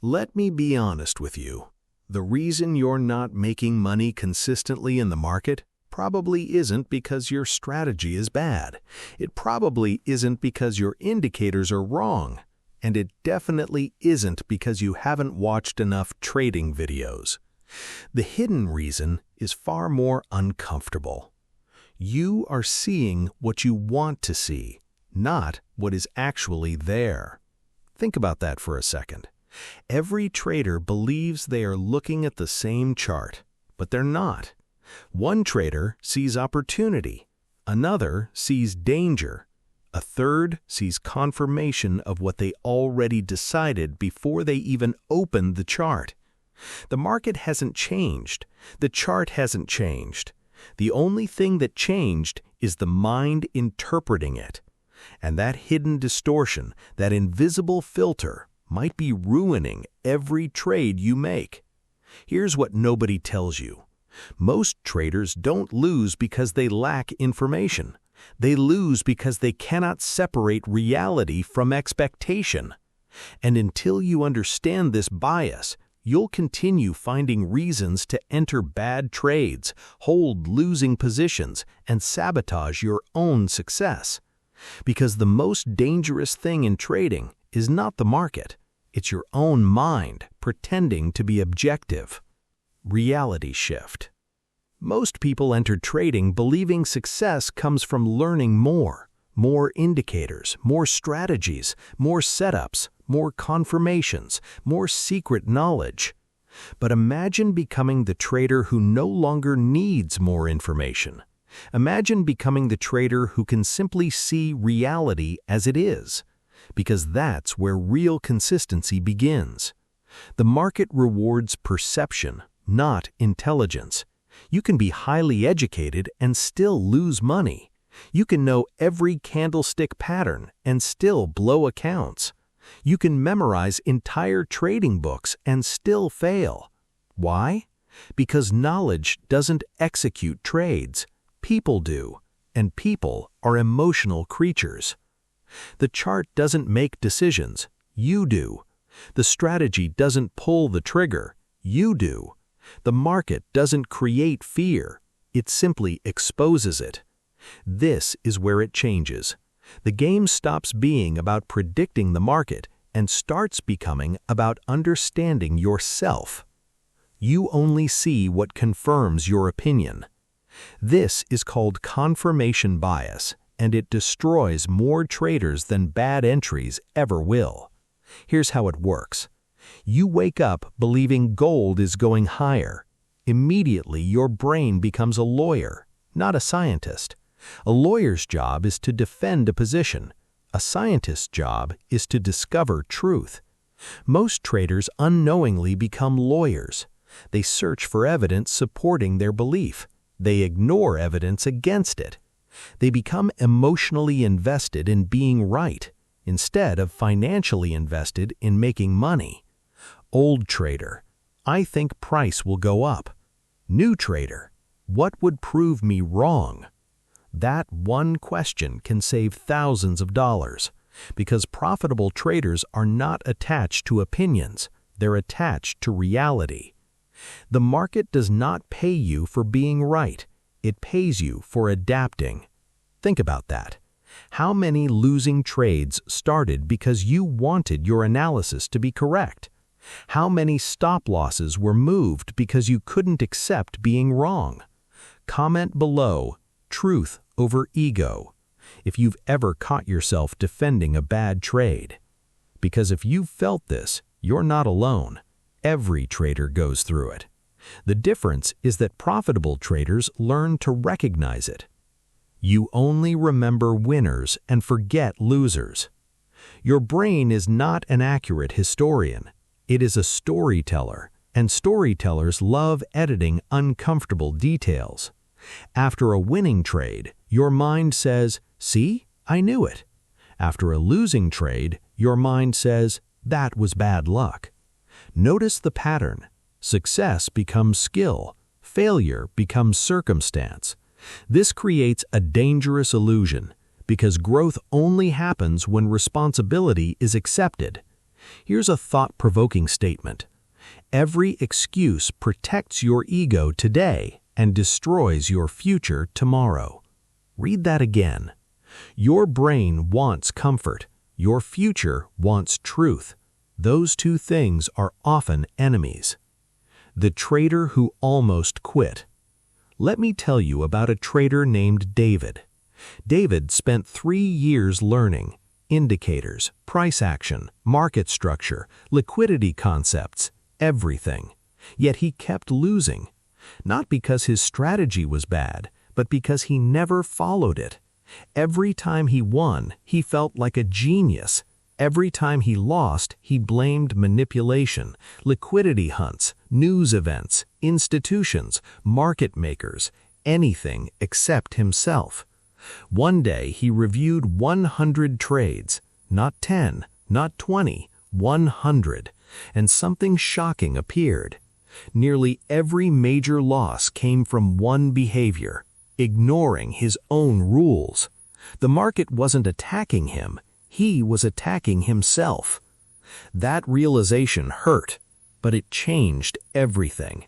Let me be honest with you. The reason you're not making money consistently in the market probably isn't because your strategy is bad. It probably isn't because your indicators are wrong. And it definitely isn't because you haven't watched enough trading videos. The hidden reason is far more uncomfortable. You are seeing what you want to see, not what is actually there. Think about that for a second. Every trader believes they are looking at the same chart, but they're not. One trader sees opportunity, another sees danger, a third sees confirmation of what they already decided before they even opened the chart. The market hasn't changed. The chart hasn't changed. The only thing that changed is the mind interpreting it. And that hidden distortion, that invisible filter, might be ruining every trade you make. Here's what nobody tells you. Most traders don't lose because they lack information. They lose because they cannot separate reality from expectation. And until you understand this bias, you'll continue finding reasons to enter bad trades, hold losing positions, and sabotage your own success. Because the most dangerous thing in trading is not the market. It's your own mind pretending to be objective. Reality shift. Most people enter trading believing success comes from learning more indicators, more strategies, more setups, more confirmations, more secret knowledge. But imagine becoming the trader who no longer needs more information. Imagine becoming the trader who can simply see reality as it is, because that's where real consistency begins. The market rewards perception, not intelligence. You can be highly educated and still lose money. You can know every candlestick pattern and still blow accounts. You can memorize entire trading books and still fail. Why? Because knowledge doesn't execute trades. People do, and people are emotional creatures. The chart doesn't make decisions. You do. The strategy doesn't pull the trigger. You do. The market doesn't create fear. It simply exposes it. This is where it changes. The game stops being about predicting the market and starts becoming about understanding yourself. You only see what confirms your opinion. This is called confirmation bias, and it destroys more traders than bad entries ever will. Here's how it works. You wake up believing gold is going higher. Immediately, your brain becomes a lawyer, not a scientist. A lawyer's job is to defend a position. A scientist's job is to discover truth. Most traders unknowingly become lawyers. They search for evidence supporting their belief. They ignore evidence against it. They become emotionally invested in being right, instead of financially invested in making money. Old trader, I think price will go up. New trader, what would prove me wrong? That one question can save thousands of dollars, because profitable traders are not attached to opinions, they're attached to reality. The market does not pay you for being right, it pays you for adapting. Think about that. How many losing trades started because you wanted your analysis to be correct? How many stop losses were moved because you couldn't accept being wrong? Comment below, truth over ego, if you've ever caught yourself defending a bad trade. Because if you've felt this, you're not alone. Every trader goes through it. The difference is that profitable traders learn to recognize it. You only remember winners and forget losers. Your brain is not an accurate historian. It is a storyteller, and storytellers love editing uncomfortable details. After a winning trade, your mind says, "See, I knew it." After a losing trade, your mind says, "That was bad luck." Notice the pattern. Success becomes skill. Failure becomes circumstance. This creates a dangerous illusion, because growth only happens when responsibility is accepted. Here's a thought-provoking statement. Every excuse protects your ego today and destroys your future tomorrow. Read that again. Your brain wants comfort. Your future wants truth. Those two things are often enemies. The trader who almost quit. Let me tell you about a trader named David. David spent 3 years learning indicators, price action, market structure, liquidity concepts, everything. Yet he kept losing. Not because his strategy was bad, but because he never followed it. Every time he won, he felt like a genius. Every time he lost, he blamed manipulation, liquidity hunts, news events, institutions, market makers, anything except himself. One day he reviewed 100 trades, not 10, not 20, 100, and something shocking appeared. Nearly every major loss came from one behavior: ignoring his own rules. The market wasn't attacking him, he was attacking himself. That realization hurt, but it changed everything.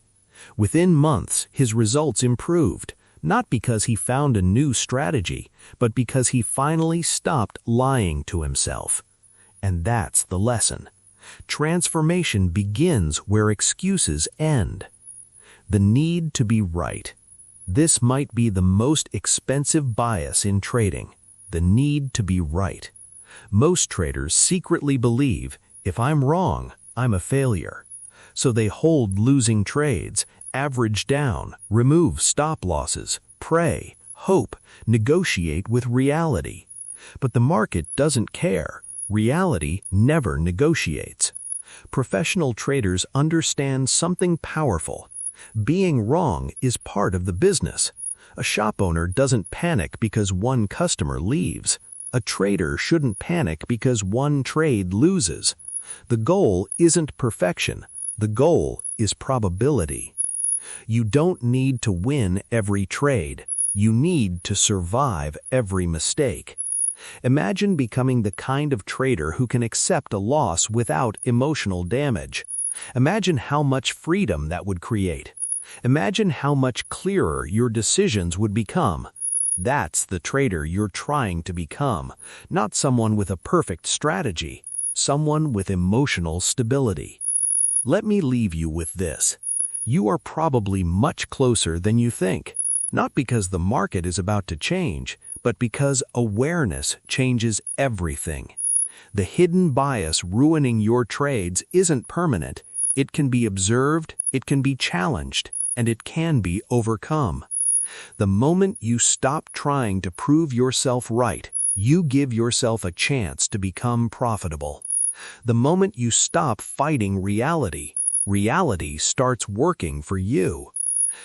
Within months, his results improved, not because he found a new strategy, but because he finally stopped lying to himself. And that's the lesson. Transformation begins where excuses end. The need to be right. This might be the most expensive bias in trading, the need to be right. Most traders secretly believe, if I'm wrong, I'm a failure. So they hold losing trades, average down, remove stop losses, pray, hope, negotiate with reality. But the market doesn't care. Reality never negotiates. Professional traders understand something powerful. Being wrong is part of the business. A shop owner doesn't panic because one customer leaves. A trader shouldn't panic because one trade loses. The goal isn't perfection. The goal is probability. You don't need to win every trade. You need to survive every mistake. Imagine becoming the kind of trader who can accept a loss without emotional damage. Imagine how much freedom that would create. Imagine how much clearer your decisions would become. That's the trader you're trying to become, not someone with a perfect strategy, someone with emotional stability. Let me leave you with this. You are probably much closer than you think, not because the market is about to change, but because awareness changes everything. The hidden bias ruining your trades isn't permanent. It can be observed, it can be challenged, and it can be overcome. The moment you stop trying to prove yourself right, you give yourself a chance to become profitable. The moment you stop fighting reality, reality starts working for you.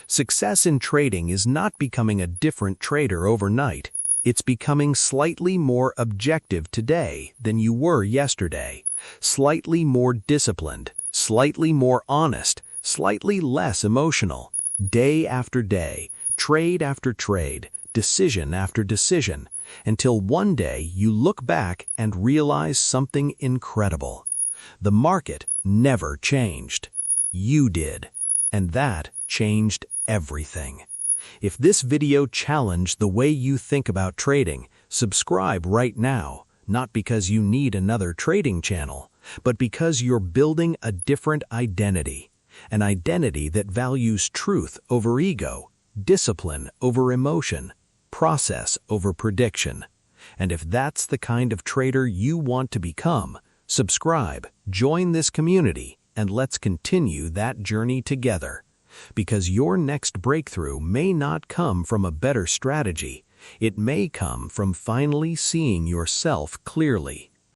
Success in trading is not becoming a different trader overnight. It's becoming slightly more objective today than you were yesterday, slightly more disciplined, slightly more honest, slightly less emotional. Day after day, trade after trade, decision after decision, until one day you look back and realize something incredible. The market never changed. You did. And that changed everything. If this video challenged the way you think about trading, subscribe right now, not because you need another trading channel, but because you're building a different identity, an identity that values truth over ego, discipline over emotion, process over prediction. And if that's the kind of trader you want to become, subscribe, join this community, and let's continue that journey together. Because your next breakthrough may not come from a better strategy. It may come from finally seeing yourself clearly.